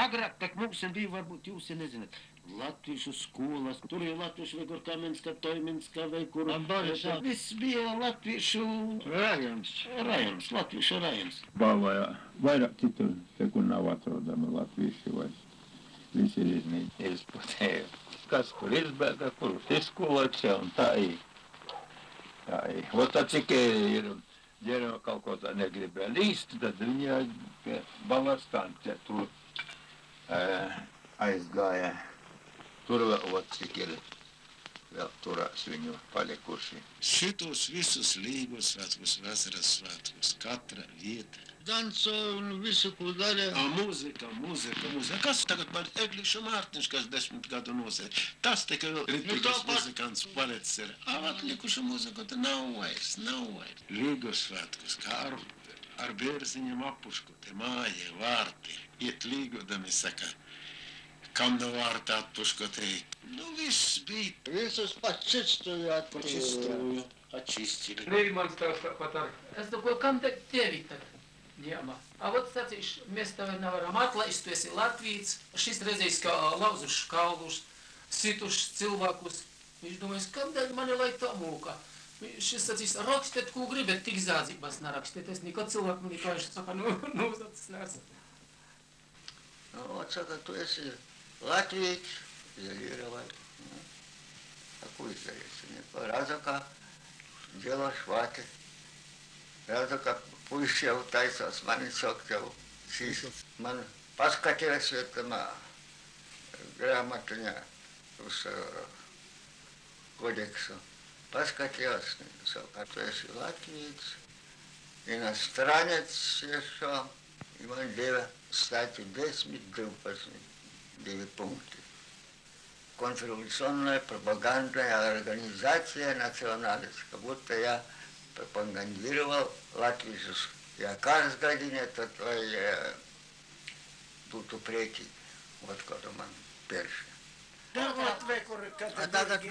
agrāk, tak mums bija, varbūt jūs nezināt, latviešu skolas, tur ir latviešu vai kur Kamenska, Toiminska vai kur. Viss bija latviešu rajons, latviešu rajons. Vai vairāk citur, te kur nav atrodami latvieši vai visi ir izputēji. Kas kur izbēga, kur izskoloks jau un tā ir. Tā ir. Vot tā cik ir, ja kaut ko tā negribēja līst, tad viņa pie balastantē tur aizgāja. Tur vēl cik ir vēl turās viņu palikuši. Šitos visus Līgos svētkus, vasaras svētkus, katra vieta. Danco un visu, ko darīja. Mūzika. Kas tagad par Eglīšu Mārtiņš, kas 10 gadu nosēd? Tas tikai vēl ritmikas muzikants paredz ir. Atlikušu muziku, tad nav vairs. Līgos svētkus, kā ar bērziņam apušku, te māja, vārti. Iet līgodami, saka, kam no vārta atpušku te. Viss bija. Visus почистую Очистили. Нейман патар. Es domāju, kam te tevi tad ņēma? Vot sacīšu, mēs tevi nevaram atlaist, tu esi Latvijas, šis reizes kā lauzuši kaulus, situši cilvēkus. Viņš domājas, kādēļ mani lai tā mūka? Šis sacīs, rakstiet, ko gribat, tik zādzības nerakstiet. Es nekad cilvēku man nekājuši saka, uzdacis nesat. Вот saka, tu esi Latvijas, изолировать. Какую изоляцию? Раза как дело шваты. Раза как пусть я утайся, с мани соктел. Man paskatījās, ka grāmatiņā uz kodeksu. Paskatījās, ka tu esi Latvijas, иностранец еще, и man deva статью 10-12, 9 пункты. Контрреволюционная пропагандная организация национальность, как будто я пропагандировал Латвию. Я каждый годин это тут упреки, вот когда man перший. А tagad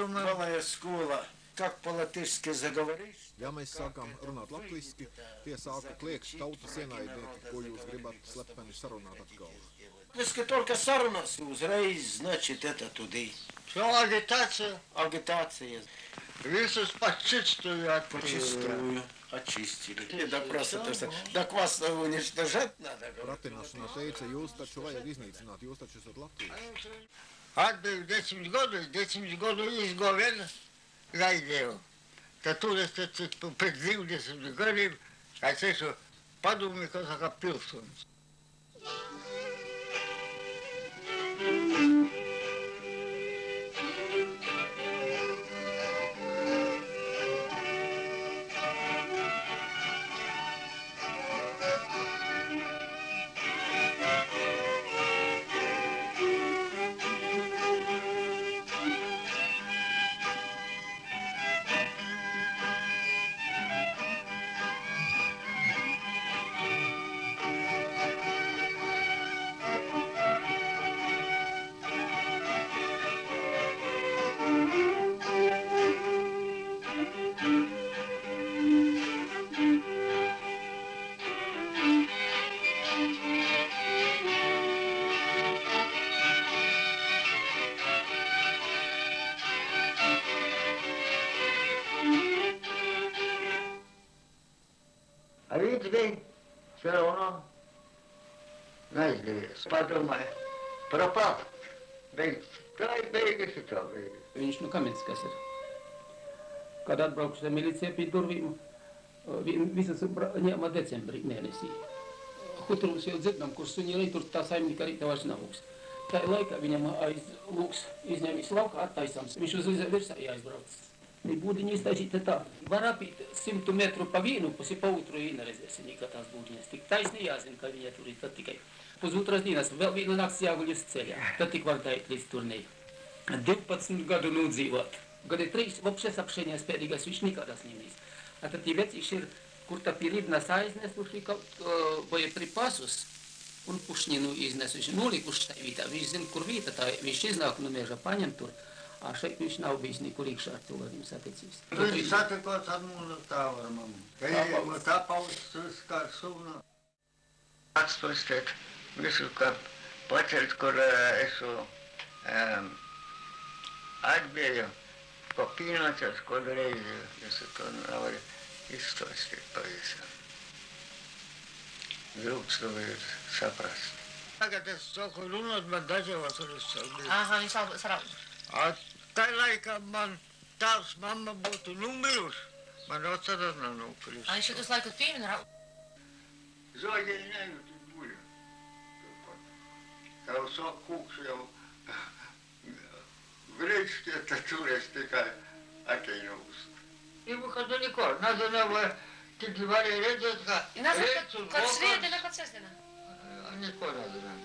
малая skola, как по-латышски заговоришь? Ja mēs sākām runāt latviski, tie sāka kliegt tautas ienaidnieki, ko jūs gribat slepeni sarunāt atkal. Если только сарунас, uzreiz, значит, это туды. Все, агитация. Агитация. Visus почистую Почистую. Очистили. Да просто, так вас уничтожать надо. Pratināšanā teica, jūs taču vajag iznīcināt, jūs taču esat Latvijas. Atbiju 10 gadu izgovēn gaidēju. Tad tur es pēc 20 gadiem, es esmu padomnieks kā pilsonis. А ведь все равно neizdevies. Padomāju, пропал. Tā ir beigas, tā beigas. Viņš no Kamenskas ir. Kad atbraukusi milicija pie durvīm, visas ņēma decembrī mēnesī. Hutrus jau dzirdam, kur suņi rei, tur tā saimnika arī tavāši navūks. Tā laikā viņam aiz lūks izņēmis laukā attaisams. Viņš uz virsā jāizbrauc. Būdiņi iztaisīta tā. Var apīt 100 metru pa vienu pusi, pa otru īnerezēs, ka tās būdiņas. Tik taisni jāzina, ka viņa tur ir, tad tikai pusotras dienas, vēl vienu nakts jāguļ uz ceļā. Tad tik var daiet līdz turnei. 12 gadu nudzīvot. Gadi 3 vopšes apšēņās pēdīgās viņš nikādās nemīs. A tad tie vecīši ir, kur tā pirīdnas aiznesuši kaut bojepripasus un pušninu iznesuši. Nolikuši tai vītā. Viņš zina, kur vīta tā, viņš iznāk no meža, paņem tur. A šeit viņš nav bijis nekur iekšā ar cilvēkiem saticis. Viņš satikos ar mūsu tāvu ar mammu. Tā paudzes kā sūna. Atstostēt visu, ka pacelt, kur esu atbēju pa pienācās kādu reizi, visu to nevar izstāstīt pavisam. Grūts to ir saprast. Tagad es saku runāt, man dažāvās var izsākt. Aha, viņš sarauj. Tā laikā man tavs mamma būtu numiruši. Man atceras nav nopirkt. Ai, šitus laikus piemina rauj. Zodēļ nejūtu buļu. Tev sāk kūks jau grīčtie, tad turēs tikai ateinūst. Ibu, kad neko, nezinu, vai tik varēja redzēt, ka Nezinu, kad sviediena, kad sestdiena. Neko nezinu.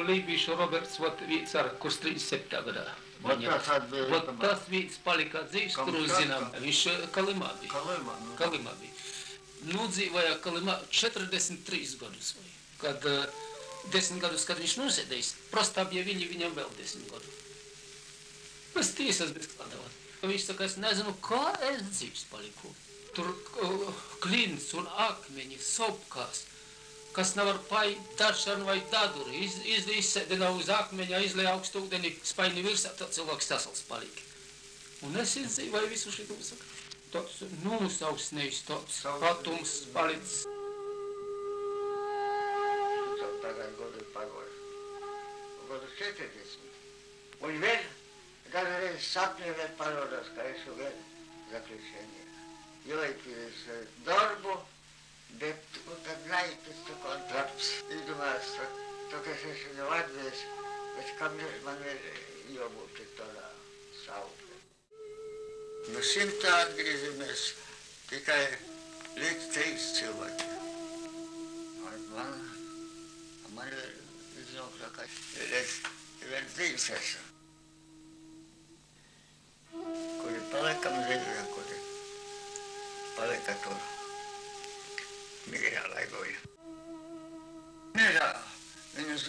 Lībīšu Roberts, vot vīts ar, kurš 37. gadā. Vot tas atbīja. Vot tas vīts palika dzīvs, kuru zinām. Viņš Kalimā bija. Kalimā bija. Nudzīvoja Kalimā 43 gadus. Kad 10 gadus, kad viņš nosēdējis, prosta apjavīja viņam vēl 10 gadu. Bez tiesas, bez kladavāt. Viņš saka, es nezinu, kā es dzīvs paliku. Tur klints un akmeņi, sopkās, kas nevar paiet dažšanu vai daduri. Izsēdina uz akmeņa, izlēja augstu ūdeni, spaini virsā, tad cilvēks tasals palika. Un es izdzīvoju visu šitu, saka. Tāds nosausnējis, tāds patums palicis. Tagad godu pagoju. Godu 40. Un vēl, kādreiz sapnī vēl parodās, ka esmu vēl zaključenī. Jo es darbu, bet tad naipis tā kā darbs. Izdomās, tā kā es esmu jau atvēs, bet kam man vēl jābūt tādā saukļa. No 100 atgriezamies tikai līdz 3 cilvēki. Man ir iznākta, ka es vēl dzīves esmu. Kuri paliekam dzīvē, kuri palika tur mīrā laigoja. Mīrā viņus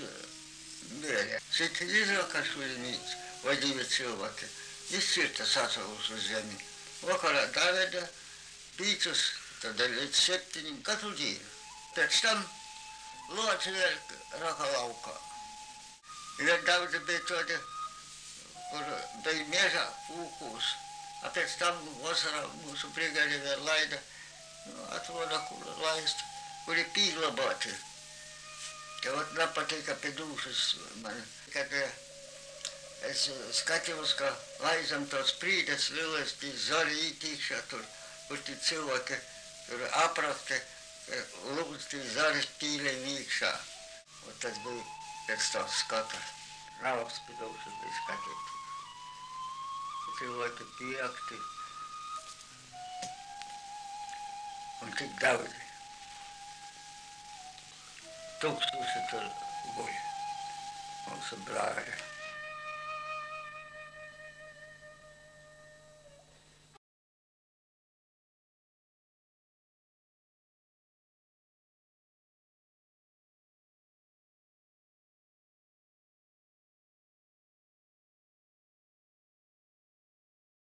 bēļa. Šeit izrākas viļnīts vai 2 cilvēki. Izcirta sacēlus uz zemi. Vakarā daveda 5, tad līdz 7 katru dienu. Pēc tam loci vēl raka laukā. Vēl daudzi bija tādi, kur bija mežā ūkūs. A pēc tam vasarā mūsu brigādi vēl laida, atvoda, kur laist, kuri pīglabāti. Tev nepatika pie dūšas man. Kad es skatījos, ka laizam tāds prīdes lielais, tī zari ītīkšā tur, kur tī cilvēki tur aprakti, lūdz tī zari pīlē mīkšā. Un tas bija pēc tās skata. Nav apspīdaušas bija skatīt. Cilvēki pieakti. Un tik daudzi. Tūkstoši tur guļ. Mūsu brāļi.